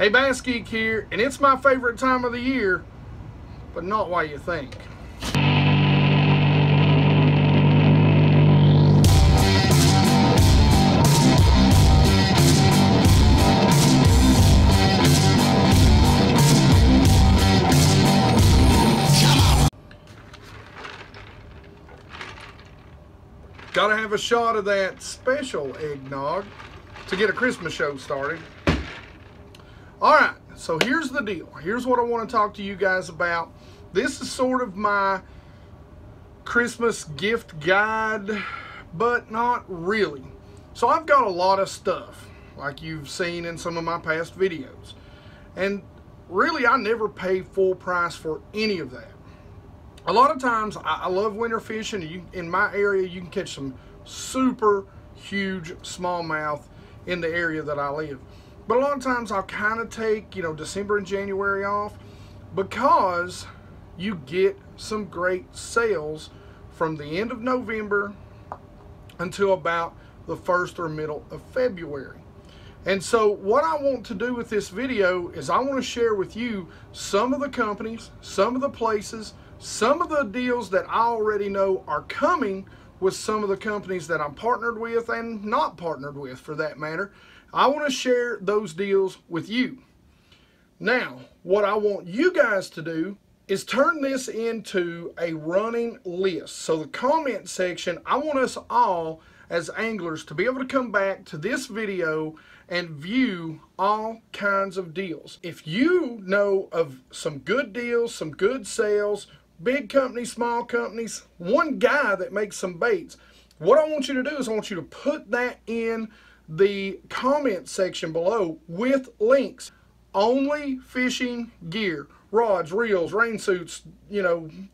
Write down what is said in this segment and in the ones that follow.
Hey, Bass Geek here, and it's my favorite time of the year, but not what you think. Gotta have a shot of that special eggnog to get a Christmas show started. Alright, so here's the deal. Here's what I want to talk to you guys about. This is sort of my Christmas gift guide, but not really. So I've got a lot of stuff, like you've seen in some of my past videos. And really, I never pay full price for any of that. A lot of times, I love winter fishing. In my area, you can catch some super huge smallmouth in the area that I live. But a lot of times, I'll kind of take, December and January off because you get some great sales from the end of November until about the 1st or middle of February. And so what I want to do with this video is I want to share with you some of the companies, some of the places, some of the deals that I already know are coming with some of the companies that I'm partnered with and not partnered with, for that matter. I want to share those deals with you. Now, what I want you guys to do is turn this into a running list. So the comment section, I want us all as anglers to be able to come back to this video and view all kinds of deals. If you know of some good deals, some good sales, big companies, small companies, one guy that makes some baits, what I want you to do is I want you to put that in the comment section below with links. Only fishing gear, rods, reels, rain suits,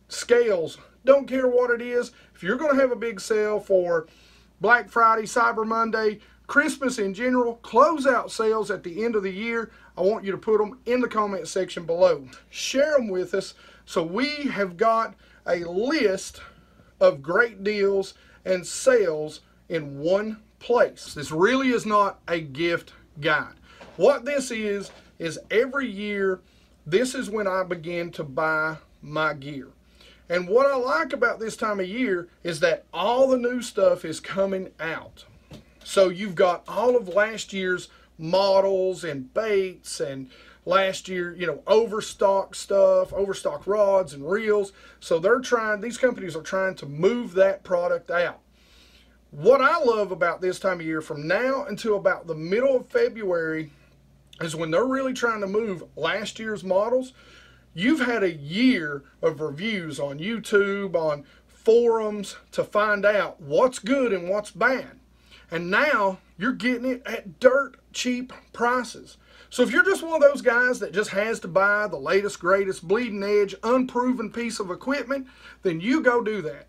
scales, don't care what it is. If you're going to have a big sale for Black Friday, Cyber Monday, Christmas in general, closeout sales at the end of the year, I want you to put them in the comment section below. Share them with us so we have got a list of great deals and sales in one place. This really is not a gift guide. What this is every year, this is when I begin to buy my gear. And what I like about this time of year is that all the new stuff is coming out. So you've got all of last year's models and baits and last year, overstock stuff, overstock rods and reels. So these companies are trying to move that product out. What I love about this time of year, from now until about the middle of February, is when they're really trying to move last year's models. You've had a year of reviews on YouTube, on forums, to find out what's good and what's bad. And now you're getting it at dirt cheap prices. So if you're just one of those guys that just has to buy the latest, greatest, bleeding edge, unproven piece of equipment, then you go do that.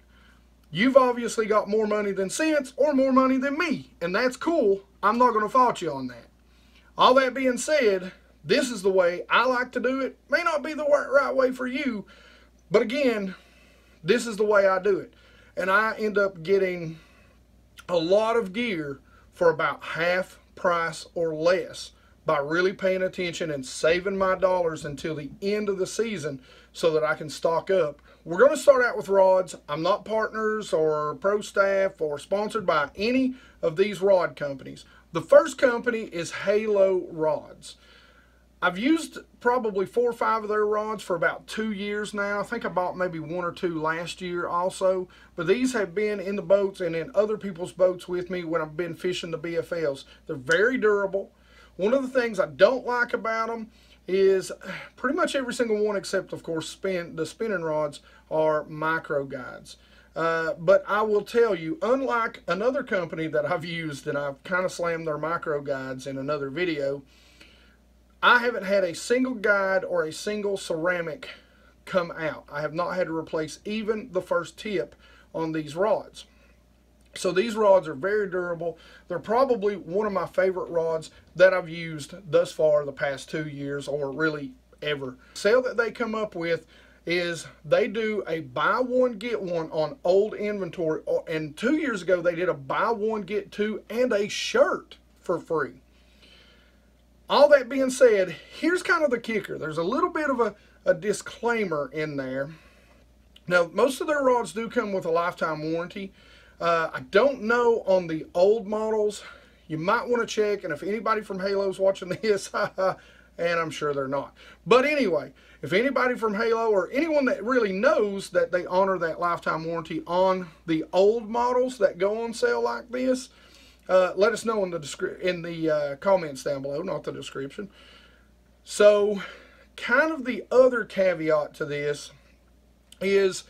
You've obviously got more money than sense, or more money than me, and that's cool. I'm not going to fault you on that. All that being said, this is the way I like to do it. May not be the right way for you, but again, this is the way I do it. And I end up getting a lot of gear for about half price or less by really paying attention and saving my dollars until the end of the season so that I can stock up. We're going to start out with rods. I'm not partners or pro staff or sponsored by any of these rod companies. The first company is Halo Rods. I've used probably 4 or 5 of their rods for about 2 years now. I think I bought maybe 1 or 2 last year also. But these have been in the boats and in other people's boats with me when I've been fishing the BFLs. They're very durable. One of the things I don't like about them is pretty much every single one, except of course the spinning rods, are micro guides. But I will tell you, unlike another company that I've used, and I've kind of slammed their micro guides in another video, I haven't had a single guide or a single ceramic come out. I have not had to replace even the first tip on these rods. So these rods are very durable. They're probably one of my favorite rods that I've used thus far the past 2 years, or really ever. The sale that they come up with is they do a buy one get one on old inventory, and 2 years ago they did a buy one get two and a shirt for free. all that being said, here's kind of the kicker. There's a little bit of a disclaimer in there. Now, most of their rods do come with a lifetime warranty. I don't know on the old models. You might want to check, and if anybody from Halo's watching this, and I'm sure they're not. But anyway, if anybody from Halo or anyone that really knows that they honor that lifetime warranty on the old models that go on sale like this, let us know in the comments down below, not the description. So, kind of the other caveat to this is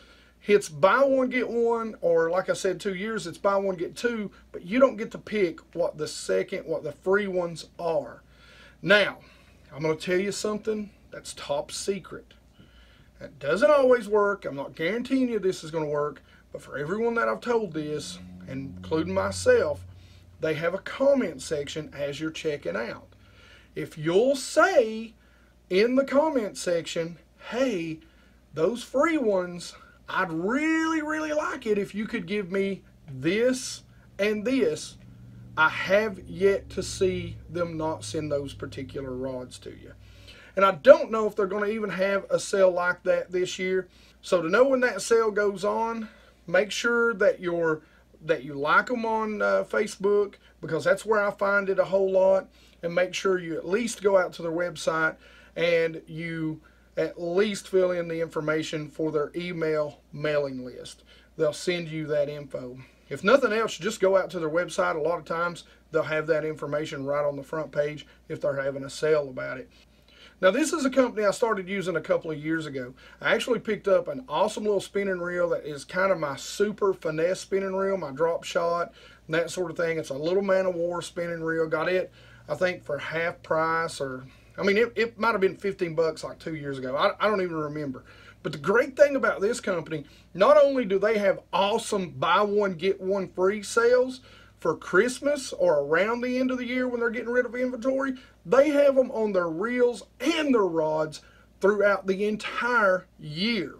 it's buy one get one, or like I said 2 years, it's buy one get two, but you don't get to pick what the free ones are. Now, I'm going to tell you something that's top secret. That doesn't always work. I'm not guaranteeing you this is going to work, but for everyone that I've told this, including myself, they have a comment section as you're checking out. If you'll say in the comment section, hey, those free ones, I'd really, really like it if you could give me this and this, I have yet to see them not send those particular rods to you. And I don't know if they're going to even have a sale like that this year. So to know when that sale goes on, make sure that you like them on Facebook, because that's where I find it a whole lot. And make sure you at least go out to their website and you at least fill in the information for their email mailing list. They'll send you that info. If nothing else, just go out to their website. A lot of times they'll have that information right on the front page if they're having a sale about it. Now, this is a company I started using a couple of years ago. I actually picked up an awesome little spinning reel that is kind of my super finesse spinning reel, my drop shot, and that sort of thing. It's a little Man of War spinning reel. Got it, I think, for half price, or, I mean, it might have been 15 bucks like 2 years ago. I don't even remember. But the great thing about this company, not only do they have awesome buy one, get one free sales for Christmas or around the end of the year when they're getting rid of inventory, they have them on their reels and their rods throughout the entire year.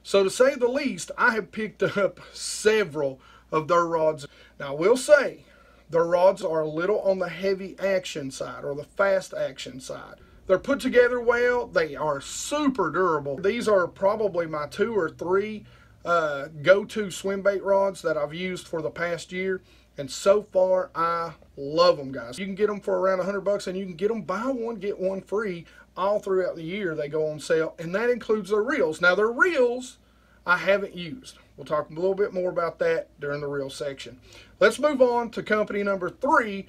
So to say the least, I have picked up several of their rods. Now, I will say, their rods are a little on the heavy action side or the fast action side. They're put together well. They are super durable. These are probably my 2 or 3 go-to swim bait rods that I've used for the past year. And so far, I love them, guys. You can get them for around 100 bucks, and you can get them buy one, get one free all throughout the year. They go on sale, and that includes their reels. Now, their reels I haven't used. We'll talk a little bit more about that during the reel section. Let's move on to company number 3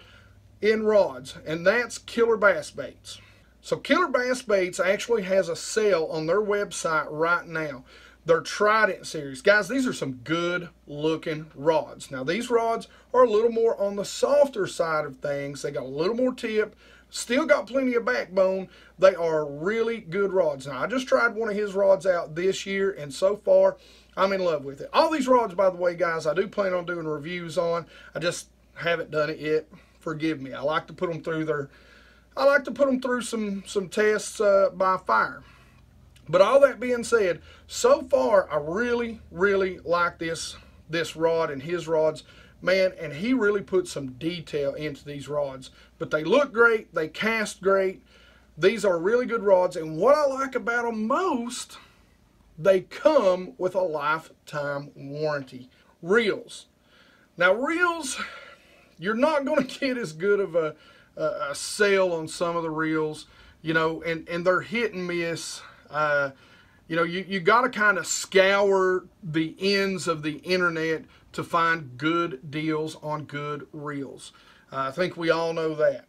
in rods, and that's Killer Bass Baits. So Killer Bass Baits actually has a sale on their website right now. Their Trident series. Guys, these are some good looking rods. Now, these rods are a little more on the softer side of things. They got a little more tip, still got plenty of backbone. They are really good rods. Now, I just tried one of his rods out this year, and so far, I'm in love with it. All these rods, by the way, guys, I do plan on doing reviews on. I just haven't done it yet. Forgive me. I like to put them through some tests by fire. But all that being said, so far I really, really like this rod and his rods, man, and he really put some detail into these rods. But they look great, they cast great. These are really good rods, and what I like about them most, they come with a lifetime warranty. Reels. Now, reels, you're not going to get as good of a sale on some of the reels, you know, and they're hit and miss. You know, you got to kind of scour the ends of the internet to find good deals on good reels. I think we all know that.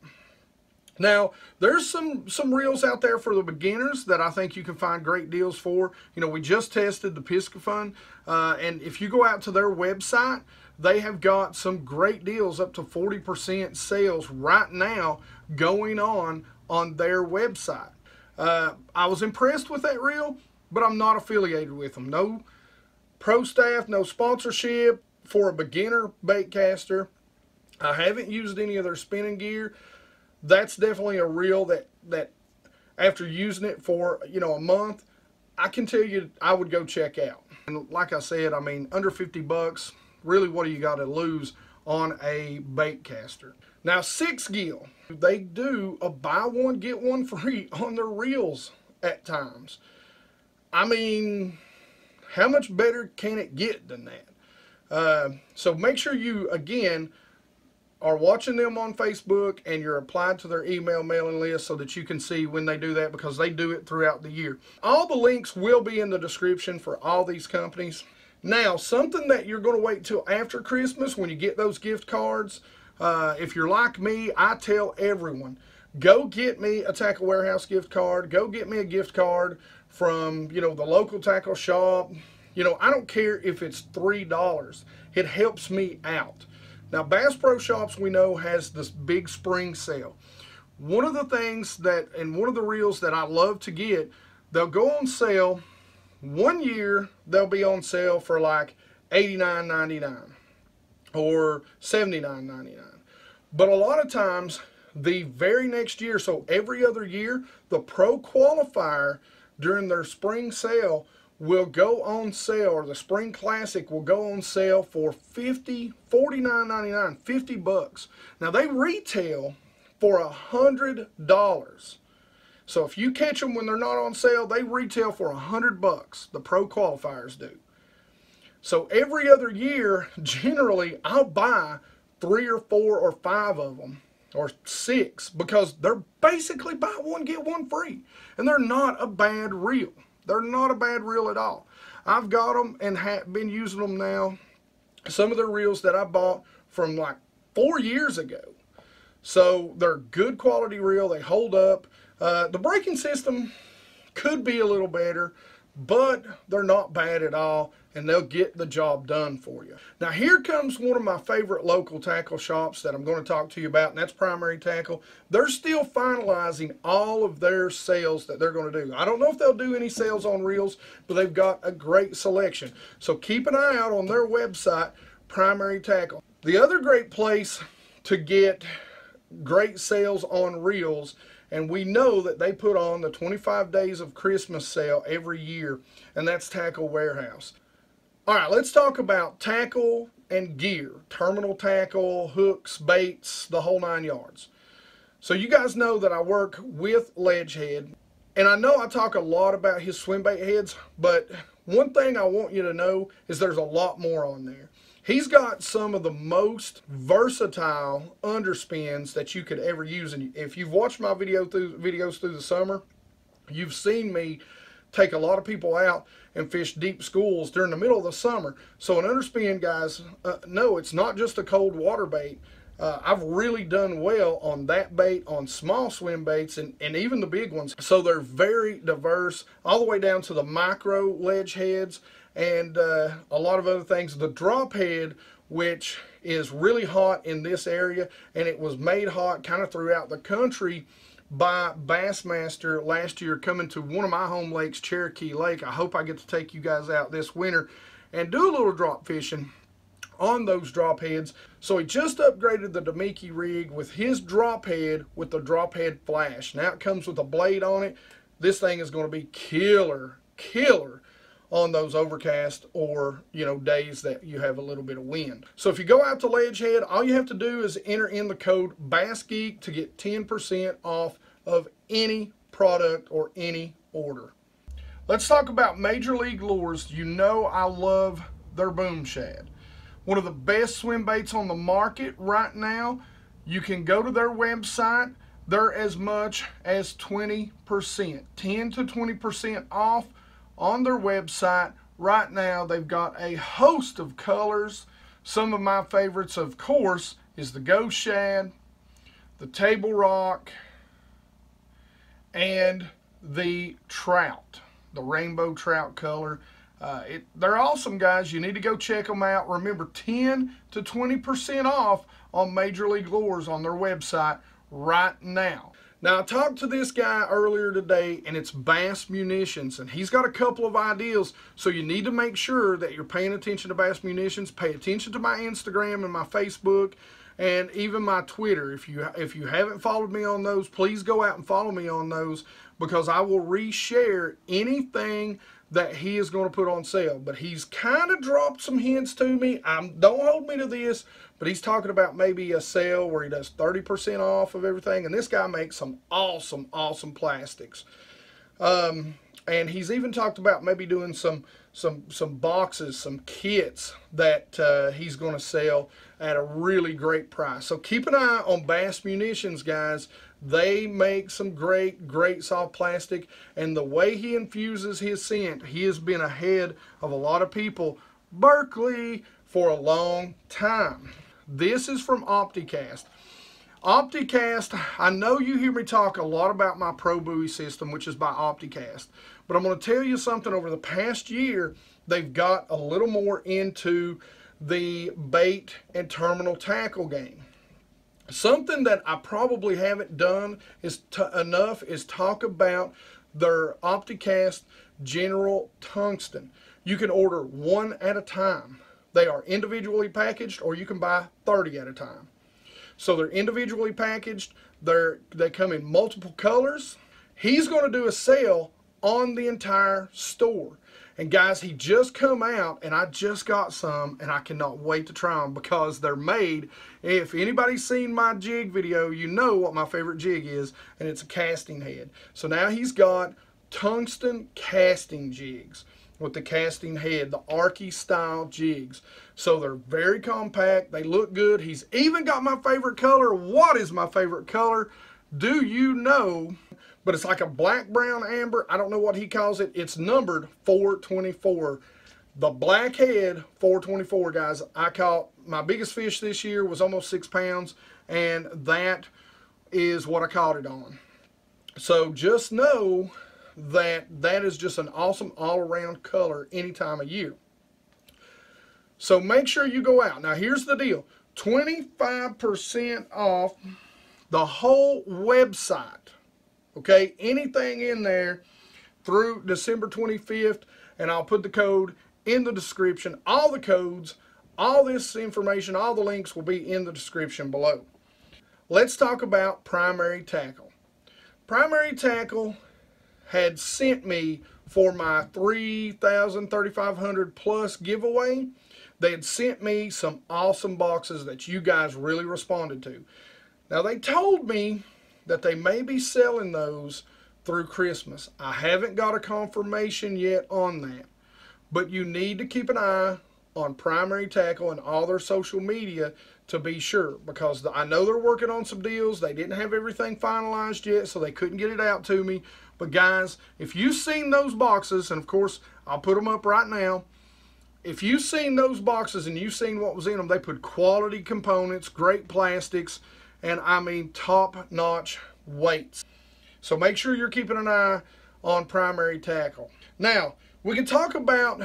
Now, there's some reels out there for the beginners that I think you can find great deals for. You know, we just tested the Pisgah Fund, and if you go out to their website, they have got some great deals, up to 40% sales right now going on their website. I was impressed with that reel, but I'm not affiliated with them. No pro staff, no sponsorship for a beginner bait caster. I haven't used any of their spinning gear. That's definitely a reel that after using it for, you know, a month, I can tell you I would go check out. And like I said, I mean, under 50 bucks, really what do you got to lose on a bait caster. Now SixGill, they do a buy one get one free on their reels at times. I mean, how much better can it get than that? So make sure you, again, are watching them on Facebook and you're applied to their email mailing list so that you can see when they do that, because they do it throughout the year. All the links will be in the description for all these companies. Now, something that you're going to wait till after Christmas when you get those gift cards, if you're like me, I tell everyone, go get me a Tackle Warehouse gift card. Go get me a gift card from, the local tackle shop. I don't care if it's $3. It helps me out. Now, Bass Pro Shops, we know, has this big spring sale. One of the things and one of the reels that I love to get, they'll go on sale. One year, they'll be on sale for like $89.99 or $79.99. But a lot of times, the very next year, so every other year, the Pro Qualifier during their spring sale will go on sale, or the Spring Classic will go on sale for $49.99, $50. Now they retail for $100. So if you catch them when they're not on sale, they retail for $100. The Pro Qualifiers do. So every other year, generally, I'll buy 3 or 4 or 5 of them, or 6, because they're basically buy one get one free, and they're not a bad reel. They're not a bad reel at all. I've got them and have been using them now. Some of the reels that I bought from like 4 years ago. So they're good quality reel. They hold up. The braking system could be a little better, but they're not bad at all, and they'll get the job done for you. Now here comes one of my favorite local tackle shops that I'm going to talk to you about, and that's Primary Tackle. They're still finalizing all of their sales that they're going to do. I don't know if they'll do any sales on reels, but they've got a great selection. So keep an eye out on their website, Primary Tackle. The other great place to get great sales on reels, and we know that they put on the 25 Days of Christmas sale every year, and that's Tackle Warehouse. All right, let's talk about tackle and gear. Terminal tackle, hooks, baits, the whole 9 yards. So you guys know that I work with Ledgehead, and I know I talk a lot about his swim bait heads, but one thing I want you to know is there's a lot more on there. He's got some of the most versatile underspins that you could ever use. And if you've watched my videos through the summer, you've seen me take a lot of people out and fish deep schools during the middle of the summer. So an underspin, guys, no, it's not just a cold water bait. I've really done well on that bait, on small swim baits, and even the big ones. So they're very diverse, all the way down to the micro ledge heads, and a lot of other things. The drop head, which is really hot in this area, and it was made hot kind of throughout the country by Bassmaster last year, coming to one of my home lakes, Cherokee Lake. I hope I get to take you guys out this winter and do a little drop fishing on those drop heads. So he just upgraded the Demiki rig with his drop head with the drop head flash. Now it comes with a blade on it. This thing is going to be killer on those overcast or, days that you have a little bit of wind. So if you go out to Ledgehead, all you have to do is enter in the code BASSGEEK to get 10% off of any product or any order. Let's talk about Major League Lures. You know I love their Boom Shad. One of the best swim baits on the market right now. You can go to their website. They're as much as 20%, 10 to 20% off on their website right now. They've got a host of colors. Some of my favorites, of course, is the Ghost Shad, the Table Rock, and the Trout, the Rainbow Trout color. They're awesome, guys. You need to go check them out. Remember, 10 to 20% off on Major League Lures on their website right now. Now, I talked to this guy earlier today, and it's BassMunitions, and he's got a couple of ideas, so you need to make sure that you're paying attention to BassMunitions. Pay attention to my Instagram and my Facebook, and even my Twitter. If you haven't followed me on those, please go out and follow me on those, because I will reshare anything that he is going to put on sale. But he's kind of dropped some hints to me. Don't hold me to this, but he's talking about maybe a sale where he does 30% off of everything. And this guy makes some awesome, awesome plastics. And he's even talked about maybe doing some boxes, some kits that he's going to sell at a really great price. So keep an eye on BassMunitions, guys. They make some great soft plastic, and the way he infuses his scent, he has been ahead of a lot of people, Berkeley, for a long time. This is from Opticast. Opticast, I know you hear me talk a lot about my Pro Buoy system, which is by Opticast, but I'm going to tell you something. Over the past year, they've got a little more into the bait and terminal tackle game. Something that I probably haven't done enough is talk about their Opticast General Tungsten. You can order one at a time. They are individually packaged, or you can buy 30 at a time. So they're individually packaged. They come in multiple colors. He's going to do a sale on the entire store. And guys, he just come out, and I just got some, and I cannot wait to try them because they're made. If anybody's seen my jig video, you know what my favorite jig is, and it's a casting head. So now he's got tungsten casting jigs with the casting head, the Arky style jigs. So they're very compact. They look good. He's even got my favorite color. What is my favorite color? Do you know? But it's like a black, brown, amber. I don't know what he calls it. It's numbered 424. The black head, 424, guys. I caught my biggest fish this year was almost 6 pounds, and that is what I caught it on. So just know that that is just an awesome all-around color any time of year. So make sure you go out. Now here's the deal. 25% off the whole website. Okay, anything in there through December 25th, and I'll put the code in the description. All the codes, all this information, all the links will be in the description below. Let's talk about Primary Tackle. Primary Tackle had sent me for my 3,500 plus giveaway. They had sent me some awesome boxes that you guys really responded to. Now they told me that they may be selling those through Christmas. I haven't got a confirmation yet on that, but you need to keep an eye on Primary Tackle and all their social media to be sure, because I know they're working on some deals. They didn't have everything finalized yet, so they couldn't get it out to me. But guys, if you've seen those boxes, and of course I'll put them up right now, if you've seen those boxes and you've seen what was in them, they put quality components, great plastics, and I mean top-notch weights. So make sure you're keeping an eye on Primary Tackle. Now, we can talk about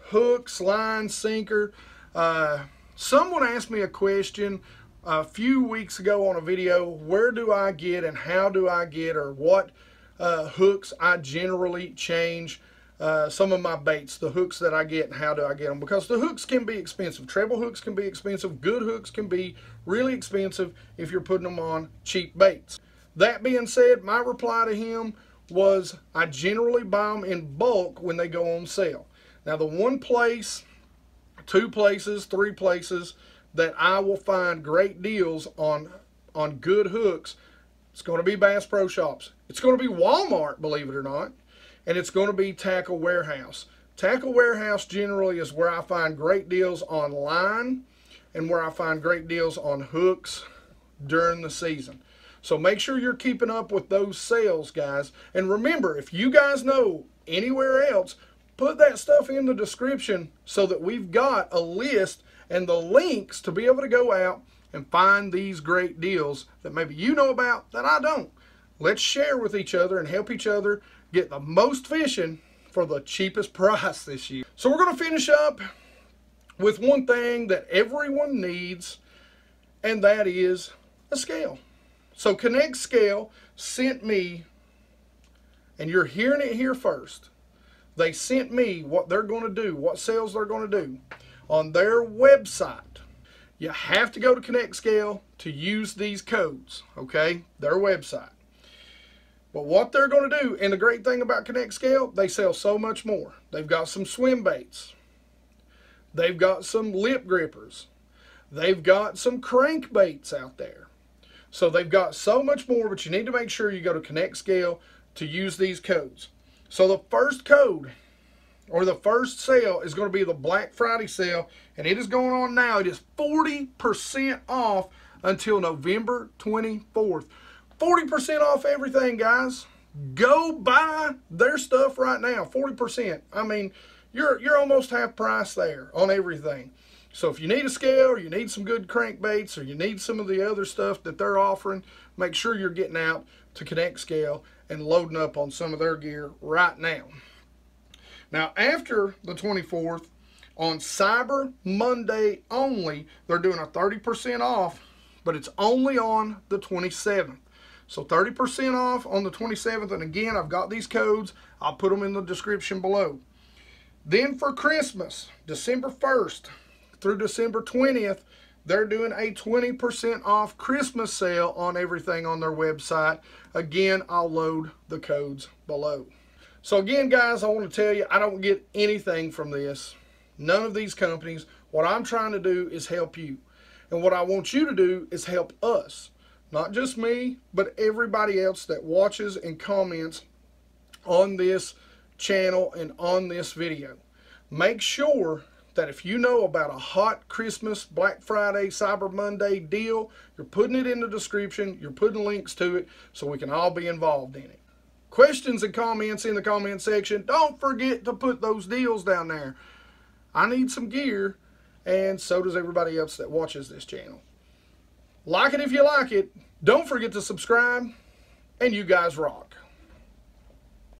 hooks, line, sinker. Someone asked me a question a few weeks ago on a video, where do I get and how do I get, or what hooks I generally change some of my baits, the hooks that I get, and how do I get them, because the hooks can be expensive. Treble hooks can be expensive. Good hooks can be really expensive if you're putting them on cheap baits. That being said, my reply to him was I generally buy them in bulk when they go on sale. Now the one place, 2 places, 3 places that I will find great deals on good hooks, it's going to be Bass Pro Shops. It's going to be Walmart, believe it or not. And it's going to be Tackle Warehouse. Tackle Warehouse generally is where I find great deals on line and where I find great deals on hooks during the season. So make sure you're keeping up with those sales, guys. And remember, if you guys know anywhere else, put that stuff in the description so that we've got a list and the links to be able to go out and find these great deals that maybe you know about that I don't. Let's share with each other and help each other get the most fishing for the cheapest price this year. So we're going to finish up with one thing that everyone needs, and that is a scale. So Connect Scale sent me, and you're hearing it here first, they sent me what they're going to do, what sales they're going to do on their website. You have to go to Connect Scale to use these codes, okay? Their website. But what they're going to do, and the great thing about Connect Scale, they sell so much more. They've got some swim baits. They've got some lip grippers. They've got some crankbaits out there. So they've got so much more, but you need to make sure you go to Connect Scale to use these codes. So the first code, or the first sale, is going to be the Black Friday sale, and it is going on now. It is 40% off until November 24th. 40% off everything, guys. Go buy their stuff right now. 40%. I mean, you're almost half price there on everything. So if you need a scale, or you need some good crankbaits, or you need some of the other stuff that they're offering, make sure you're getting out to Connect Scale and loading up on some of their gear right now. Now, after the 24th, on Cyber Monday only, they're doing a 30% off, but it's only on the 27th. So 30% off on the 27th, and again, I've got these codes. I'll put them in the description below. Then for Christmas, December 1st through December 20th, they're doing a 20% off Christmas sale on everything on their website. Again, I'll load the codes below. So again, guys, I want to tell you, I don't get anything from this. None of these companies. What I'm trying to do is help you. And what I want you to do is help us. Not just me, but everybody else that watches and comments on this channel and on this video. Make sure that if you know about a hot Christmas, Black Friday, Cyber Monday deal, you're putting it in the description, you're putting links to it so we can all be involved in it. Questions and comments in the comment section. Don't forget to put those deals down there. I need some gear, and so does everybody else that watches this channel. Like it if you like it. Don't forget to subscribe, and you guys rock.